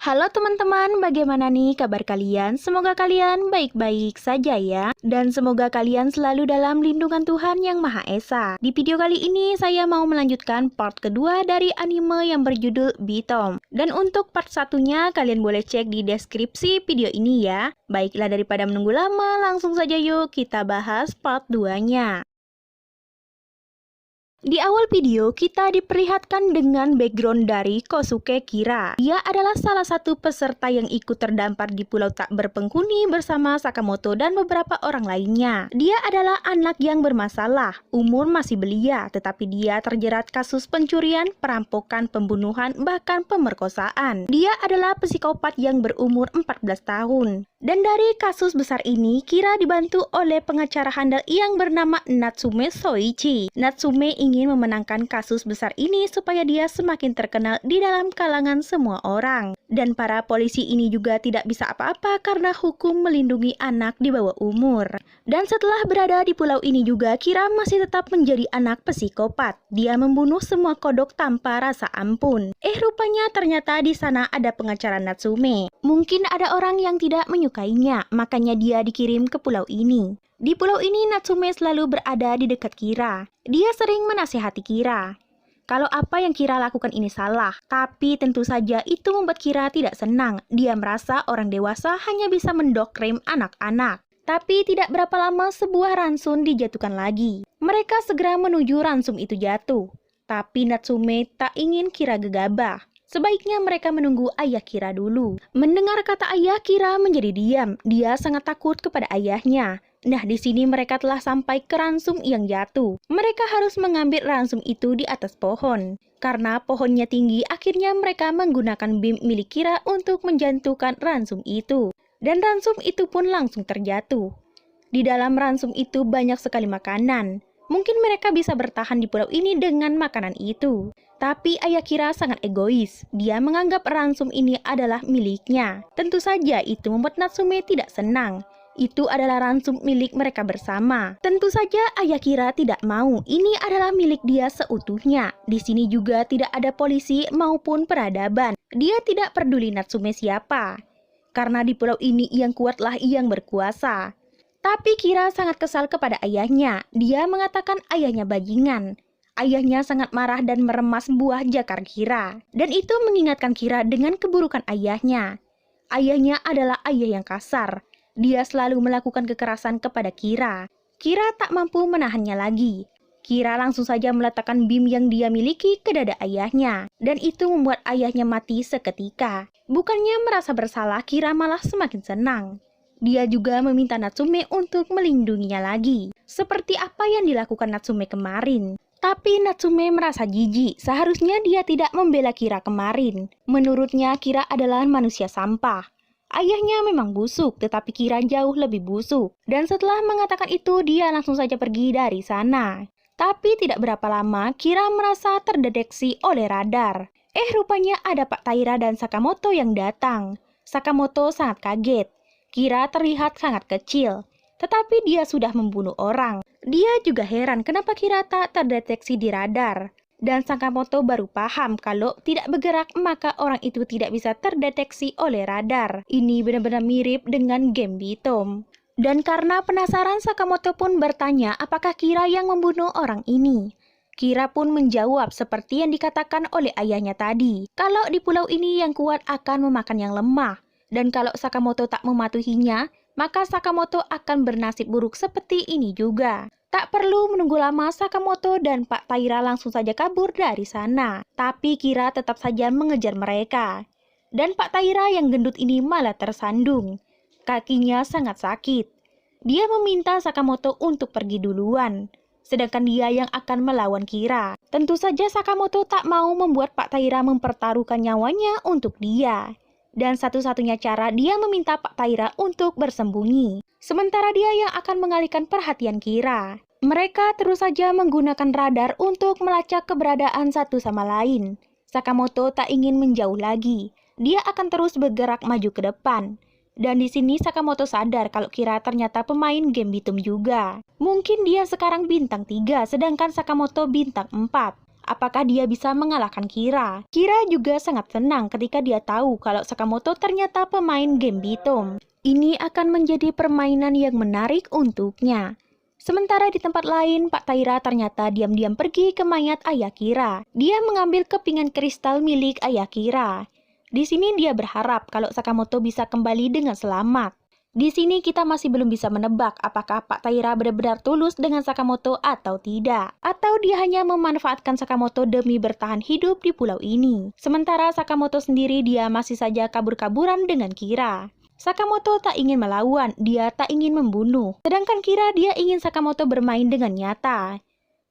Halo teman-teman, bagaimana nih kabar kalian? Semoga kalian baik-baik saja ya. Dan semoga kalian selalu dalam lindungan Tuhan Yang Maha Esa. Di video kali ini saya mau melanjutkan part kedua dari anime yang berjudul Beatom. Dan untuk part satunya kalian boleh cek di deskripsi video ini ya. Baiklah daripada menunggu lama, langsung saja yuk kita bahas part 2-nya. Di awal video, kita diperlihatkan dengan background dari Kosuke Kira. Dia adalah salah satu peserta yang ikut terdampar di pulau tak berpenghuni bersama Sakamoto dan beberapa orang lainnya. Dia adalah anak yang bermasalah, umur masih belia, tetapi dia terjerat kasus pencurian, perampokan, pembunuhan, bahkan pemerkosaan. Dia adalah psikopat yang berumur 14 tahun. Dan dari kasus besar ini, Kira dibantu oleh pengacara handal yang bernama Natsume Soichi. Natsume ingin memenangkan kasus besar ini supaya dia semakin terkenal di dalam kalangan semua orang. Dan para polisi ini juga tidak bisa apa-apa karena hukum melindungi anak di bawah umur. Dan setelah berada di pulau ini juga, Kira masih tetap menjadi anak psikopat. Dia membunuh semua kodok tanpa rasa ampun. Rupanya ternyata di sana ada pengacara Natsume. Mungkin ada orang yang tidak menyukainya, makanya dia dikirim ke pulau ini. Di pulau ini Natsume selalu berada di dekat Kira. Dia sering menasihati Kira kalau apa yang Kira lakukan ini salah. Tapi tentu saja itu membuat Kira tidak senang. Dia merasa orang dewasa hanya bisa mendokrim anak-anak. Tapi tidak berapa lama sebuah ransum dijatuhkan lagi. Mereka segera menuju ransum itu jatuh. Tapi Natsume tak ingin Kira gegabah. Sebaiknya mereka menunggu ayah Kira dulu. Mendengar kata ayah, Kira menjadi diam. Dia sangat takut kepada ayahnya. Nah, di sini mereka telah sampai ke ransum yang jatuh. Mereka harus mengambil ransum itu di atas pohon. Karena pohonnya tinggi, akhirnya mereka menggunakan bim milik Kira untuk menjatuhkan ransum itu. Dan ransum itu pun langsung terjatuh. Di dalam ransum itu banyak sekali makanan. Mungkin mereka bisa bertahan di pulau ini dengan makanan itu. Tapi ayah Kira sangat egois. Dia menganggap ransum ini adalah miliknya. Tentu saja itu membuat Natsume tidak senang. Itu adalah ransum milik mereka bersama. Tentu saja ayah Kira tidak mau. Ini adalah milik dia seutuhnya. Di sini juga tidak ada polisi maupun peradaban. Dia tidak peduli Natsume siapa. Karena di pulau ini yang kuatlah yang berkuasa. Tapi Kira sangat kesal kepada ayahnya. Dia mengatakan ayahnya bajingan. Ayahnya sangat marah dan meremas buah jakar Kira. Dan itu mengingatkan Kira dengan keburukan ayahnya. Ayahnya adalah ayah yang kasar. Dia selalu melakukan kekerasan kepada Kira. Kira tak mampu menahannya lagi. Kira langsung saja meletakkan bim yang dia miliki ke dada ayahnya. Dan itu membuat ayahnya mati seketika. Bukannya merasa bersalah, Kira malah semakin senang. Dia juga meminta Natsume untuk melindunginya lagi. Seperti apa yang dilakukan Natsume kemarin. Tapi Natsume merasa jijik. Seharusnya dia tidak membela Kira kemarin. Menurutnya Kira adalah manusia sampah. Ayahnya memang busuk, tetapi Kira jauh lebih busuk. Dan setelah mengatakan itu, dia langsung saja pergi dari sana. Tapi tidak berapa lama, Kira merasa terdeteksi oleh radar. Rupanya ada Pak Taira dan Sakamoto yang datang. Sakamoto sangat kaget. Kira terlihat sangat kecil, tetapi dia sudah membunuh orang. Dia juga heran kenapa Kira tak terdeteksi di radar. Dan Sakamoto baru paham kalau tidak bergerak maka orang itu tidak bisa terdeteksi oleh radar. Ini benar-benar mirip dengan game Beatom. Dan karena penasaran, Sakamoto pun bertanya apakah Kira yang membunuh orang ini. Kira pun menjawab seperti yang dikatakan oleh ayahnya tadi. Kalau di pulau ini yang kuat akan memakan yang lemah. Dan kalau Sakamoto tak mematuhinya, maka Sakamoto akan bernasib buruk seperti ini juga. Tak perlu menunggu lama, Sakamoto dan Pak Taira langsung saja kabur dari sana. Tapi Kira tetap saja mengejar mereka. Dan Pak Taira yang gendut ini malah tersandung. Kakinya sangat sakit. Dia meminta Sakamoto untuk pergi duluan. Sedangkan dia yang akan melawan Kira. Tentu saja Sakamoto tak mau membuat Pak Taira mempertaruhkan nyawanya untuk dia. Dan satu-satunya cara dia meminta Pak Taira untuk bersembunyi. Sementara dia yang akan mengalihkan perhatian Kira. Mereka terus saja menggunakan radar untuk melacak keberadaan satu sama lain. Sakamoto tak ingin menjauh lagi. Dia akan terus bergerak maju ke depan. Dan di sini Sakamoto sadar kalau Kira ternyata pemain game Beatom juga. Mungkin dia sekarang bintang 3, sedangkan Sakamoto bintang 4. apakah dia bisa mengalahkan Kira. Kira juga sangat senang ketika dia tahu kalau Sakamoto ternyata pemain game Bitom. Ini akan menjadi permainan yang menarik untuknya. Sementara di tempat lain, Pak Taira ternyata diam-diam pergi ke mayat ayah Kira. Dia mengambil kepingan kristal milik ayah Kira. Di sini dia berharap kalau Sakamoto bisa kembali dengan selamat. Di sini kita masih belum bisa menebak apakah Pak Taira benar-benar tulus dengan Sakamoto atau tidak. Atau dia hanya memanfaatkan Sakamoto demi bertahan hidup di pulau ini. Sementara Sakamoto sendiri dia masih saja kabur-kaburan dengan Kira. Sakamoto tak ingin melawan, dia tak ingin membunuh. Sedangkan Kira dia ingin Sakamoto bermain dengan nyata.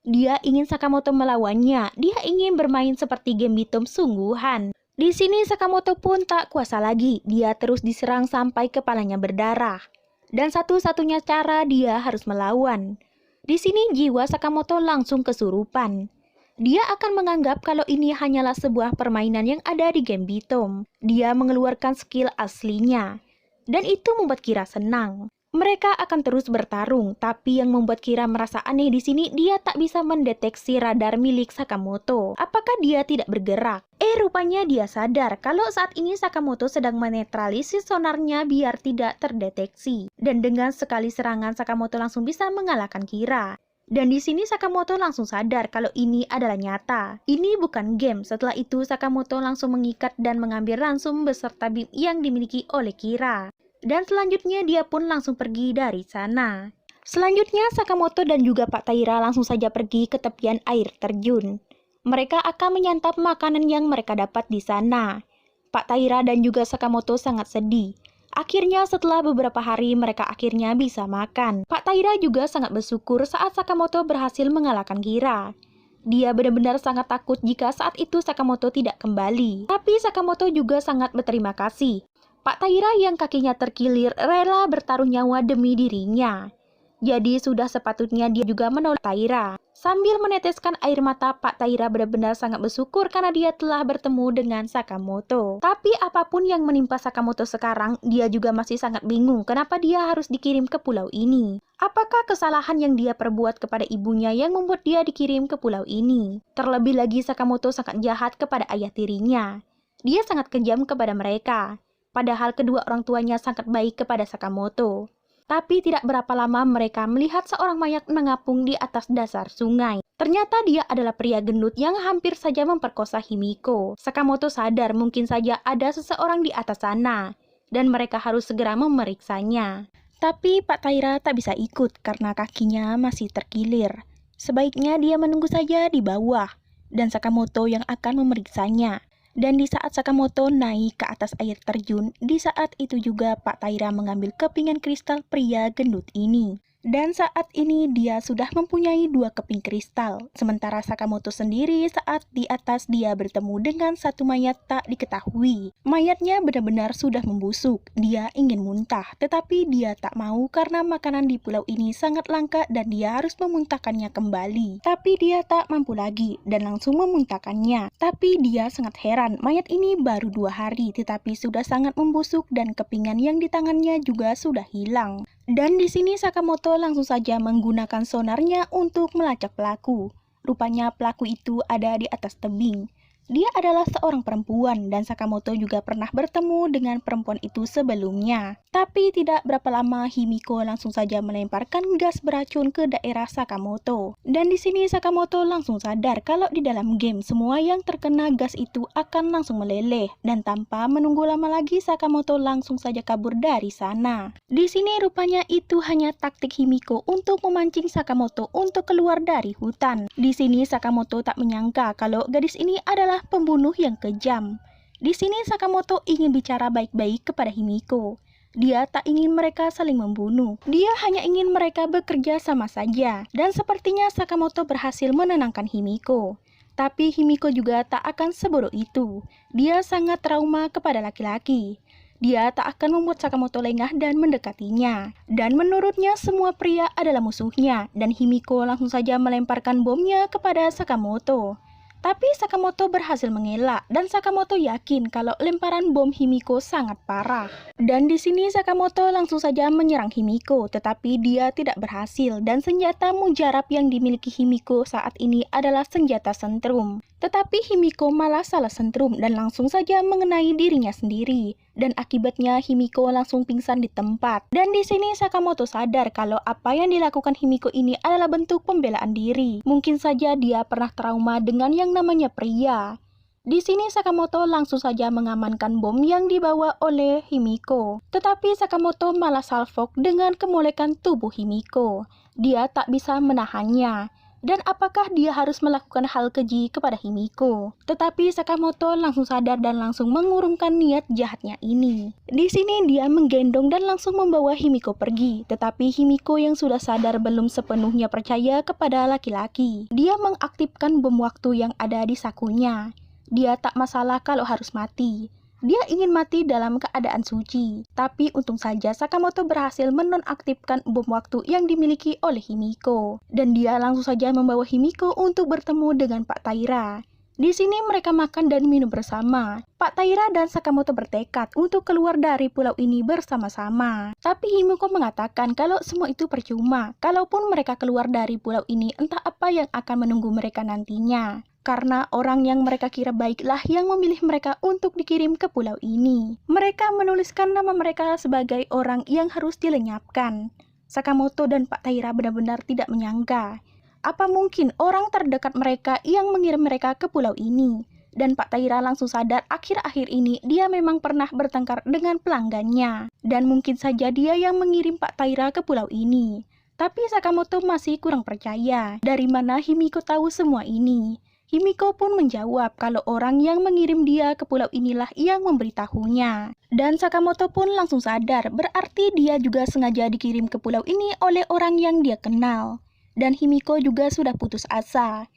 Dia ingin Sakamoto melawannya, dia ingin bermain seperti game Bitom sungguhan. Di sini Sakamoto pun tak kuasa lagi, dia terus diserang sampai kepalanya berdarah. Dan satu-satunya cara dia harus melawan. Di sini jiwa Sakamoto langsung kesurupan. Dia akan menganggap kalau ini hanyalah sebuah permainan yang ada di game Bitom. Dia mengeluarkan skill aslinya. Dan itu membuat Kira senang. Mereka akan terus bertarung, tapi yang membuat Kira merasa aneh di sini dia tak bisa mendeteksi radar milik Sakamoto. Apakah dia tidak bergerak? Rupanya dia sadar kalau saat ini Sakamoto sedang menetralisir sonarnya biar tidak terdeteksi. Dan dengan sekali serangan Sakamoto langsung bisa mengalahkan Kira. Dan di sini Sakamoto langsung sadar kalau ini adalah nyata. Ini bukan game. Setelah itu Sakamoto langsung mengikat dan mengambil ransum beserta bim yang dimiliki oleh Kira. Dan selanjutnya dia pun langsung pergi dari sana. Selanjutnya Sakamoto dan juga Pak Taira langsung saja pergi ke tepian air terjun. Mereka akan menyantap makanan yang mereka dapat di sana. Pak Taira dan juga Sakamoto sangat sedih. Akhirnya setelah beberapa hari mereka akhirnya bisa makan. Pak Taira juga sangat bersyukur saat Sakamoto berhasil mengalahkan Kira. Dia benar-benar sangat takut jika saat itu Sakamoto tidak kembali. Tapi Sakamoto juga sangat berterima kasih. Pak Taira yang kakinya terkilir rela bertaruh nyawa demi dirinya. Jadi sudah sepatutnya dia juga menolong Taira. Sambil meneteskan air mata, Pak Taira benar-benar sangat bersyukur karena dia telah bertemu dengan Sakamoto. Tapi apapun yang menimpa Sakamoto sekarang, dia juga masih sangat bingung kenapa dia harus dikirim ke pulau ini. Apakah kesalahan yang dia perbuat kepada ibunya yang membuat dia dikirim ke pulau ini? Terlebih lagi Sakamoto sangat jahat kepada ayah tirinya. Dia sangat kejam kepada mereka. Padahal kedua orang tuanya sangat baik kepada Sakamoto. Tapi tidak berapa lama mereka melihat seorang mayat mengapung di atas dasar sungai. Ternyata dia adalah pria gendut yang hampir saja memperkosa Himiko. Sakamoto sadar mungkin saja ada seseorang di atas sana. Dan mereka harus segera memeriksanya. Tapi Pak Taira tak bisa ikut karena kakinya masih terkilir. Sebaiknya dia menunggu saja di bawah. Dan Sakamoto yang akan memeriksanya. Dan di saat Sakamoto naik ke atas air terjun, di saat itu juga Pak Taira mengambil kepingan kristal pria gendut ini. Dan saat ini dia sudah mempunyai 2 keping kristal. Sementara Sakamoto sendiri saat di atas dia bertemu dengan satu mayat tak diketahui. Mayatnya benar-benar sudah membusuk. Dia ingin muntah, tetapi dia tak mau karena makanan di pulau ini sangat langka dan dia harus memuntahkannya kembali. Tapi dia tak mampu lagi dan langsung memuntahkannya. Tapi dia sangat heran, mayat ini baru 2 hari tetapi sudah sangat membusuk dan kepingan yang di tangannya juga sudah hilang. Dan di sini Sakamoto langsung saja menggunakan sonarnya untuk melacak pelaku. Rupanya pelaku itu ada di atas tebing. Dia adalah seorang perempuan dan Sakamoto juga pernah bertemu dengan perempuan itu sebelumnya. Tapi tidak berapa lama Himiko langsung saja melemparkan gas beracun ke daerah Sakamoto. Dan di sini Sakamoto langsung sadar kalau di dalam game semua yang terkena gas itu akan langsung meleleh. Dan tanpa menunggu lama lagi Sakamoto langsung saja kabur dari sana. Di sini rupanya itu hanya taktik Himiko untuk memancing Sakamoto untuk keluar dari hutan. Di sini Sakamoto tak menyangka kalau gadis ini adalah pembunuh yang kejam. Di sini Sakamoto ingin bicara baik-baik kepada Himiko. Dia tak ingin mereka saling membunuh. Dia hanya ingin mereka bekerja sama saja. Dan sepertinya Sakamoto berhasil menenangkan Himiko. Tapi Himiko juga tak akan sebodoh itu. Dia sangat trauma kepada laki-laki. Dia tak akan membuat Sakamoto lengah dan mendekatinya. Dan menurutnya semua pria adalah musuhnya. Dan Himiko langsung saja melemparkan bomnya kepada Sakamoto. Tapi Sakamoto berhasil mengelak dan Sakamoto yakin kalau lemparan bom Himiko sangat parah. Dan di sini Sakamoto langsung saja menyerang Himiko, tetapi dia tidak berhasil dan senjata mujarab yang dimiliki Himiko saat ini adalah senjata sentrum. Tetapi Himiko malah salah sentrum dan langsung saja mengenai dirinya sendiri. Dan akibatnya Himiko langsung pingsan di tempat. Dan di sini Sakamoto sadar kalau apa yang dilakukan Himiko ini adalah bentuk pembelaan diri. Mungkin saja dia pernah trauma dengan yang namanya pria. Di sini Sakamoto langsung saja mengamankan bom yang dibawa oleh Himiko. Tetapi Sakamoto malah salfok dengan kemolekan tubuh Himiko. Dia tak bisa menahannya. Dan apakah dia harus melakukan hal keji kepada Himiko? Tetapi Sakamoto langsung sadar dan langsung mengurungkan niat jahatnya ini. Di sini dia menggendong dan langsung membawa Himiko pergi. Tetapi Himiko yang sudah sadar belum sepenuhnya percaya kepada laki-laki. Dia mengaktifkan bom waktu yang ada di sakunya. Dia tak masalah kalau harus mati. Dia ingin mati dalam keadaan suci. Tapi untung saja Sakamoto berhasil menonaktifkan bom waktu yang dimiliki oleh Himiko. Dan dia langsung saja membawa Himiko untuk bertemu dengan Pak Taira. Di sini mereka makan dan minum bersama. Pak Taira dan Sakamoto bertekad untuk keluar dari pulau ini bersama-sama. Tapi Himiko mengatakan kalau semua itu percuma. Kalaupun mereka keluar dari pulau ini, entah apa yang akan menunggu mereka nantinya. Karena orang yang mereka kira baiklah yang memilih mereka untuk dikirim ke pulau ini. Mereka menuliskan nama mereka sebagai orang yang harus dilenyapkan. Sakamoto dan Pak Taira benar-benar tidak menyangka. Apa mungkin orang terdekat mereka yang mengirim mereka ke pulau ini? Dan Pak Taira langsung sadar akhir-akhir ini dia memang pernah bertengkar dengan pelanggannya. Dan mungkin saja dia yang mengirim Pak Taira ke pulau ini. Tapi Sakamoto masih kurang percaya. Dari mana Himiko tahu semua ini? Himiko pun menjawab kalau orang yang mengirim dia ke pulau inilah yang memberitahunya. Dan Sakamoto pun langsung sadar, berarti dia juga sengaja dikirim ke pulau ini oleh orang yang dia kenal. Dan Himiko juga sudah putus asa.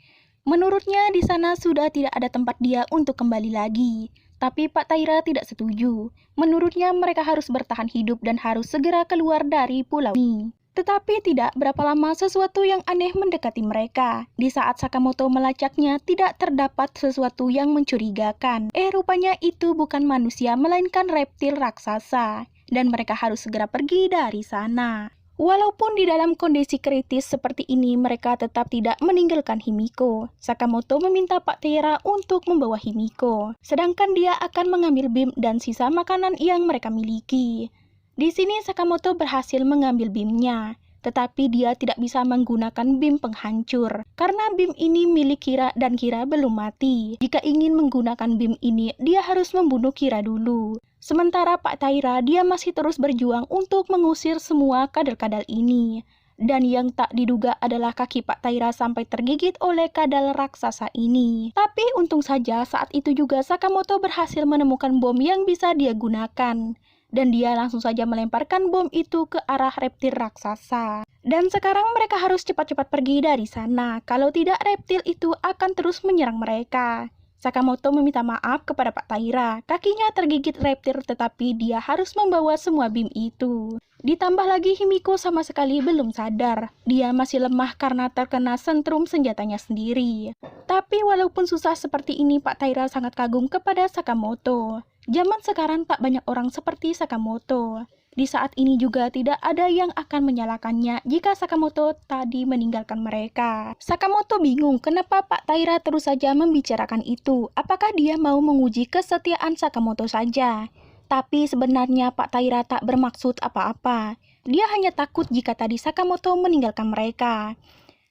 Menurutnya di sana sudah tidak ada tempat dia untuk kembali lagi. Tapi Pak Taira tidak setuju. Menurutnya mereka harus bertahan hidup dan harus segera keluar dari pulau ini. Tetapi tidak berapa lama sesuatu yang aneh mendekati mereka. Di saat Sakamoto melacaknya, tidak terdapat sesuatu yang mencurigakan. Rupanya itu bukan manusia, melainkan reptil raksasa. Dan mereka harus segera pergi dari sana. Walaupun di dalam kondisi kritis seperti ini, mereka tetap tidak meninggalkan Himiko. Sakamoto meminta Pak Taira untuk membawa Himiko. Sedangkan dia akan mengambil bim dan sisa makanan yang mereka miliki. Di sini Sakamoto berhasil mengambil bimnya, tetapi dia tidak bisa menggunakan bim penghancur, karena bim ini milik Kira dan Kira belum mati. Jika ingin menggunakan bim ini, dia harus membunuh Kira dulu. Sementara Pak Taira, dia masih terus berjuang untuk mengusir semua kadal-kadal ini. Dan yang tak diduga adalah kaki Pak Taira sampai tergigit oleh kadal raksasa ini. Tapi untung saja saat itu juga Sakamoto berhasil menemukan bom yang bisa dia gunakan. Dan dia langsung saja melemparkan bom itu ke arah reptil raksasa. Dan sekarang mereka harus cepat-cepat pergi dari sana. Kalau tidak, reptil itu akan terus menyerang mereka. Sakamoto meminta maaf kepada Pak Taira. Kakinya tergigit reptil tetapi dia harus membawa semua bim itu. Ditambah lagi Himiko sama sekali belum sadar. Dia masih lemah karena terkena sentrum senjatanya sendiri. Tapi walaupun susah seperti ini, Pak Taira sangat kagum kepada Sakamoto. Zaman sekarang tak banyak orang seperti Sakamoto. Di saat ini juga tidak ada yang akan menyalahkannya jika Sakamoto tadi meninggalkan mereka. Sakamoto bingung kenapa Pak Taira terus saja membicarakan itu. Apakah dia mau menguji kesetiaan Sakamoto saja? Tapi sebenarnya Pak Taira tak bermaksud apa-apa. Dia hanya takut jika tadi Sakamoto meninggalkan mereka.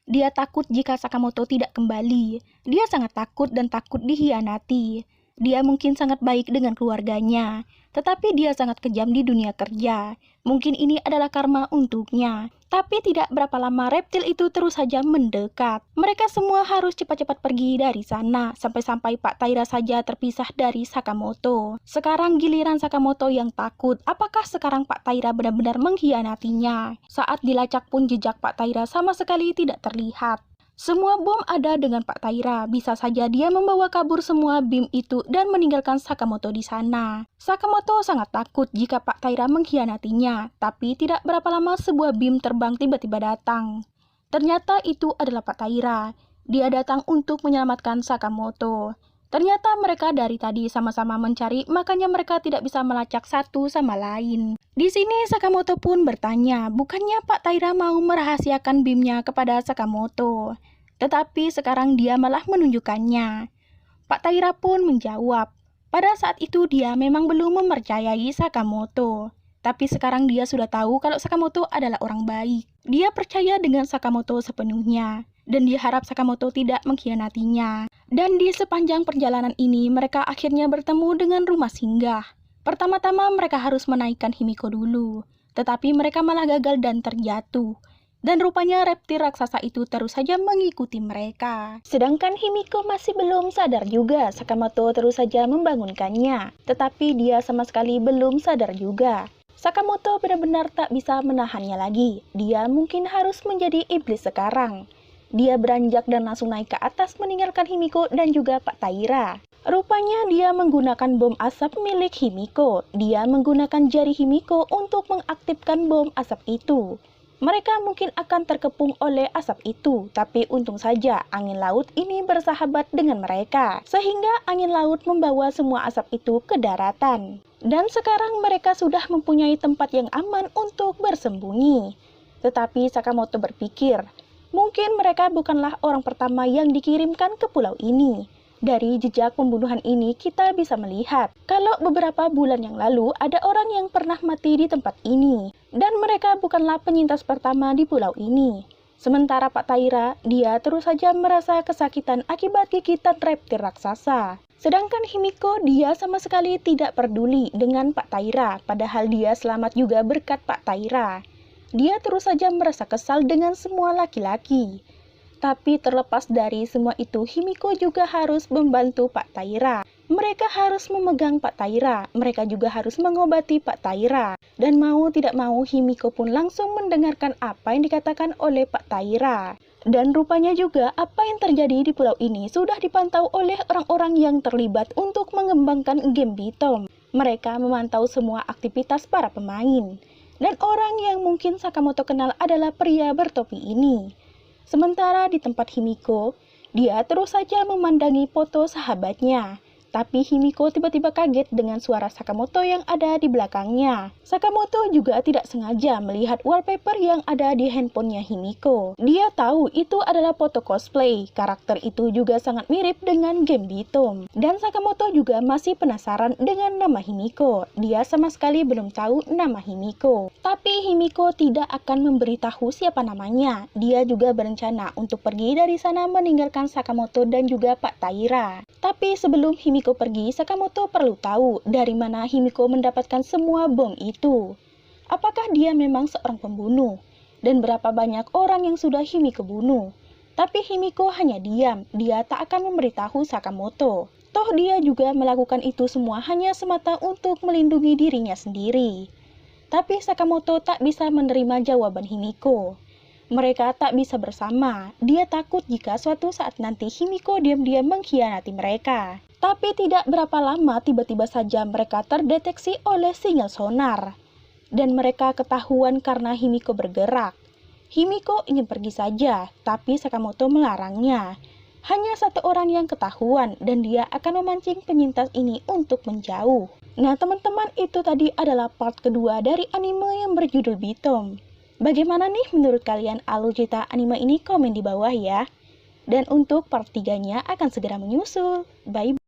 Dia takut jika Sakamoto tidak kembali. Dia sangat takut dan takut dikhianati. Dia mungkin sangat baik dengan keluarganya, tetapi dia sangat kejam di dunia kerja. Mungkin ini adalah karma untuknya. Tapi tidak berapa lama reptil itu terus saja mendekat. Mereka semua harus cepat-cepat pergi dari sana, sampai-sampai Pak Taira saja terpisah dari Sakamoto. Sekarang giliran Sakamoto yang takut. Apakah sekarang Pak Taira benar-benar mengkhianatinya? Saat dilacak pun jejak Pak Taira sama sekali tidak terlihat. Semua bom ada dengan Pak Taira. Bisa saja dia membawa kabur semua bim itu dan meninggalkan Sakamoto di sana. Sakamoto sangat takut jika Pak Taira mengkhianatinya. Tapi tidak berapa lama sebuah bim terbang tiba-tiba datang. Ternyata itu adalah Pak Taira. Dia datang untuk menyelamatkan Sakamoto. Ternyata mereka dari tadi sama-sama mencari, makanya mereka tidak bisa melacak satu sama lain. Di sini Sakamoto pun bertanya, bukannya Pak Taira mau merahasiakan BIM-nya kepada Sakamoto. Tetapi sekarang dia malah menunjukkannya. Pak Taira pun menjawab, pada saat itu dia memang belum mempercayai Sakamoto. Tapi sekarang dia sudah tahu kalau Sakamoto adalah orang baik. Dia percaya dengan Sakamoto sepenuhnya. Dan dia harap Sakamoto tidak mengkhianatinya. Dan di sepanjang perjalanan ini, mereka akhirnya bertemu dengan rumah singgah. Pertama-tama mereka harus menaikkan Himiko dulu. Tetapi mereka malah gagal dan terjatuh. Dan rupanya reptil raksasa itu terus saja mengikuti mereka. Sedangkan Himiko masih belum sadar juga, Sakamoto terus saja membangunkannya. Tetapi dia sama sekali belum sadar juga. Sakamoto benar-benar tak bisa menahannya lagi. Dia mungkin harus menjadi iblis sekarang. Dia beranjak dan langsung naik ke atas meninggalkan Himiko dan juga Pak Taira. Rupanya dia menggunakan bom asap milik Himiko. Dia menggunakan jari Himiko untuk mengaktifkan bom asap itu. Mereka mungkin akan terkepung oleh asap itu, tapi untung saja angin laut ini bersahabat dengan mereka. Sehingga angin laut membawa semua asap itu ke daratan. Dan sekarang mereka sudah mempunyai tempat yang aman untuk bersembunyi. Tetapi Sakamoto berpikir, mungkin mereka bukanlah orang pertama yang dikirimkan ke pulau ini. Dari jejak pembunuhan ini kita bisa melihat kalau beberapa bulan yang lalu ada orang yang pernah mati di tempat ini. Dan mereka bukanlah penyintas pertama di pulau ini. Sementara Pak Taira, dia terus saja merasa kesakitan akibat gigitan reptil raksasa. Sedangkan Himiko, dia sama sekali tidak peduli dengan Pak Taira, padahal dia selamat juga berkat Pak Taira. Dia terus saja merasa kesal dengan semua laki-laki. Tapi terlepas dari semua itu, Himiko juga harus membantu Pak Taira. Mereka harus memegang Pak Taira, mereka juga harus mengobati Pak Taira. Dan mau tidak mau, Himiko pun langsung mendengarkan apa yang dikatakan oleh Pak Taira. Dan rupanya juga apa yang terjadi di pulau ini sudah dipantau oleh orang-orang yang terlibat untuk mengembangkan game Bitom. Mereka memantau semua aktivitas para pemain. Dan orang yang mungkin Sakamoto kenal adalah pria bertopi ini. Sementara di tempat Himiko, dia terus saja memandangi foto sahabatnya. Tapi Himiko tiba-tiba kaget dengan suara Sakamoto yang ada di belakangnya. Sakamoto juga tidak sengaja melihat wallpaper yang ada di handphonenya Himiko. Dia tahu itu adalah foto cosplay. Karakter itu juga sangat mirip dengan game Bitom. Dan Sakamoto juga masih penasaran dengan nama Himiko. Dia sama sekali belum tahu nama Himiko. Tapi Himiko tidak akan memberitahu siapa namanya. Dia juga berencana untuk pergi dari sana meninggalkan Sakamoto dan juga Pak Taira. Tapi sebelum Himiko pergi, Sakamoto perlu tahu dari mana Himiko mendapatkan semua bom itu. Apakah dia memang seorang pembunuh? Dan berapa banyak orang yang sudah Himiko bunuh? Tapi Himiko hanya diam, dia tak akan memberitahu Sakamoto. Toh dia juga melakukan itu semua hanya semata untuk melindungi dirinya sendiri. Tapi Sakamoto tak bisa menerima jawaban Himiko. Mereka tak bisa bersama. Dia takut jika suatu saat nanti Himiko diam-diam mengkhianati mereka. Tapi tidak berapa lama tiba-tiba saja mereka terdeteksi oleh sinyal sonar. Dan mereka ketahuan karena Himiko bergerak. Himiko ingin pergi saja, tapi Sakamoto melarangnya. Hanya satu orang yang ketahuan dan dia akan memancing penyintas ini untuk menjauh. Nah teman-teman, itu tadi adalah part kedua dari anime yang berjudul Bitom. Bagaimana nih menurut kalian alur cerita anime ini? Komen di bawah ya. Dan untuk part 3-nya akan segera menyusul. Bye.